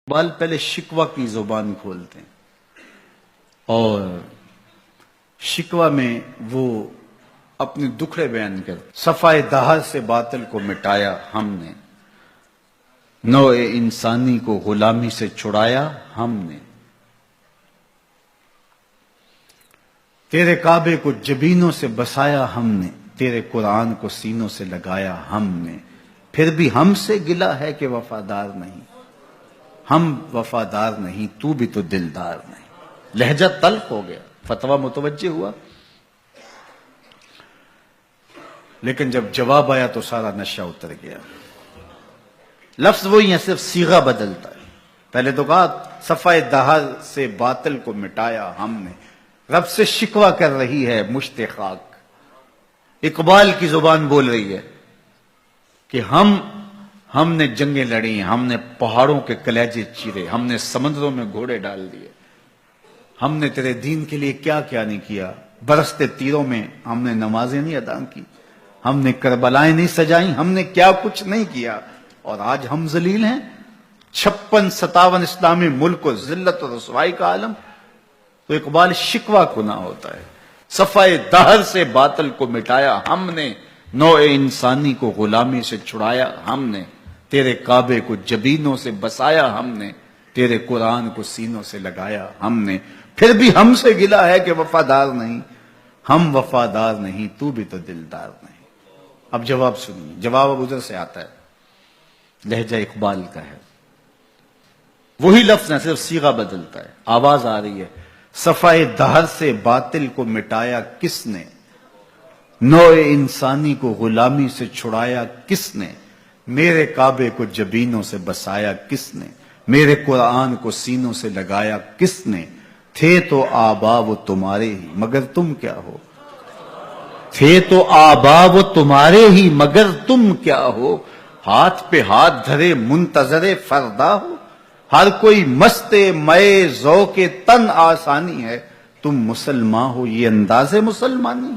اقبال پہلے شکوہ کی زبان کھولتے ہیں اور شکوہ میں وہ اپنے دکھڑے بیان کرتے. صفائے دہر سے باطل کو مٹایا ہم نے، نوع انسانی کو غلامی سے چھڑایا ہم نے، تیرے کعبے کو جبینوں سے بسایا ہم نے، تیرے قرآن کو سینوں سے لگایا ہم نے، پھر بھی ہم سے گلہ ہے کہ وفادار نہیں. ہم وفادار نہیں، تو بھی تو دلدار نہیں. لہجہ تلخ ہو گیا، فتویٰ متوجہ ہوا، لیکن جب جواب آیا تو سارا نشہ اتر گیا. لفظ وہی ہے، صرف صیغہ بدلتا ہے. پہلے تو کہا صفائے دہر سے باطل کو مٹایا ہم نے. رب سے شکوہ کر رہی ہے مشت خاک. اقبال کی زبان بول رہی ہے کہ ہم نے جنگیں لڑی، ہم نے پہاڑوں کے کلیجے چیرے، ہم نے سمندروں میں گھوڑے ڈال دیے، ہم نے تیرے دین کے لیے کیا کیا نہیں کیا. برستے تیروں میں ہم نے نمازیں نہیں ادا کی، ہم نے کربلائیں نہیں سجائیں، ہم نے کیا کچھ نہیں کیا، اور آج ہم ذلیل ہیں. 56-57 اسلامی ملک کو ذلت و رسوائی کا عالم. تو اقبال شکوہ کنا ہوتا ہے. صفائے دہر سے باطل کو مٹایا ہم نے، نوع انسانی کو غلامی سے چھڑایا ہم نے، تیرے کعبے کو جبینوں سے بسایا ہم نے، تیرے قرآن کو سینوں سے لگایا ہم نے، پھر بھی ہم سے گلہ ہے کہ وفادار نہیں. ہم وفادار نہیں، تو بھی تو دلدار نہیں. اب جواب سنیے. جواب اب ادھر سے آتا ہے، لہجہ اقبال کا ہے، وہی لفظ ہے، صرف صیغہ بدلتا ہے. آواز آ رہی ہے. صفائے دہر سے باطل کو مٹایا کس نے، نوع انسانی کو غلامی سے چھڑایا کس نے، میرے کعبے کو جبینوں سے بسایا کس نے، میرے قرآن کو سینوں سے لگایا کس نے. تھے تو آبا وہ تمہارے ہی مگر تم کیا ہو، تھے تو آبا وہ تمہارے ہی مگر تم کیا ہو. ہاتھ پہ ہاتھ دھرے منتظر فردا ہو، ہر کوئی مست مئے ذوق تن آسانی ہے. تم مسلمان ہو یہ انداز مسلمانی،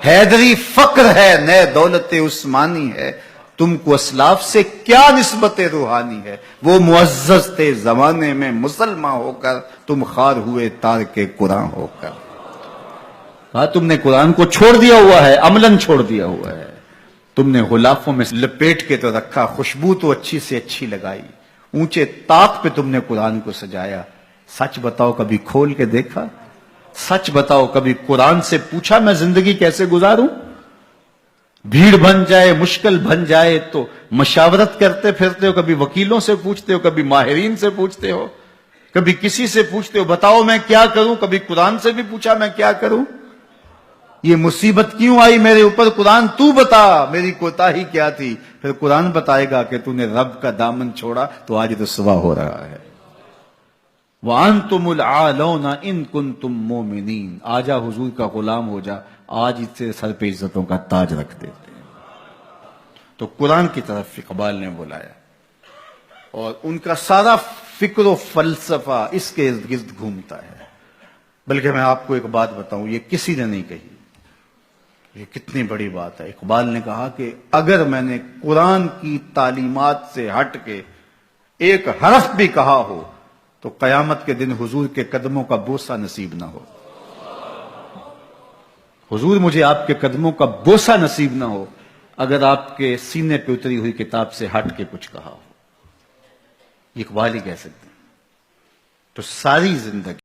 حیدری فقر ہے نئے دولت عثمانی ہے. تم کو اسلاف سے کیا نسبت روحانی ہے، وہ معزز تھے زمانے میں مسلمان ہو کر، تم خار ہوئے تارک قرآن ہو کر. ہاں، تم نے قرآن کو چھوڑ دیا ہوا ہے، عملاً چھوڑ دیا ہوا ہے. تم نے غلافوں میں لپیٹ کے تو رکھا، خوشبو تو اچھی سے اچھی لگائی، اونچے طاق پہ تم نے قرآن کو سجایا. سچ بتاؤ کبھی کھول کے دیکھا، سچ بتاؤ کبھی قرآن سے پوچھا میں زندگی کیسے گزاروں. بھیڑ بن جائے مشکل بن جائے تو مشاورت کرتے پھرتے ہو، کبھی وکیلوں سے پوچھتے ہو، کبھی ماہرین سے پوچھتے ہو، کبھی کسی سے پوچھتے ہو بتاؤ میں کیا کروں، کبھی قرآن سے بھی پوچھا میں کیا کروں. یہ مصیبت کیوں آئی میرے اوپر، قرآن تو بتا میری کوتاہی کیا تھی. پھر قرآن بتائے گا کہ تو نے رب کا دامن چھوڑا تو آج رسوا ہو رہا ہے. وَأَنْتُمُ الْعَالَوْنَ إِن كُنْتُم مُؤْمِنِينَ. آجا حضور کا غلام ہو جا، آج اس سے سر پہ عزتوں کا تاج رکھ دیتے ہیں. تو قرآن کی طرف اقبال نے بلایا اور ان کا سارا فکر و فلسفہ اس کے ارد گرد گھومتا ہے. بلکہ میں آپ کو ایک بات بتاؤں، یہ کسی نے نہیں کہی، یہ کتنی بڑی بات ہے. اقبال نے کہا کہ اگر میں نے قرآن کی تعلیمات سے ہٹ کے ایک حرف بھی کہا ہو تو قیامت کے دن حضور کے قدموں کا بوسہ نصیب نہ ہو. حضور مجھے آپ کے قدموں کا بوسہ نصیب نہ ہو اگر آپ کے سینے پہ اتری ہوئی کتاب سے ہٹ کے کچھ کہا ہو. اقبال ہی کہہ سکتے ہیں. تو ساری زندگی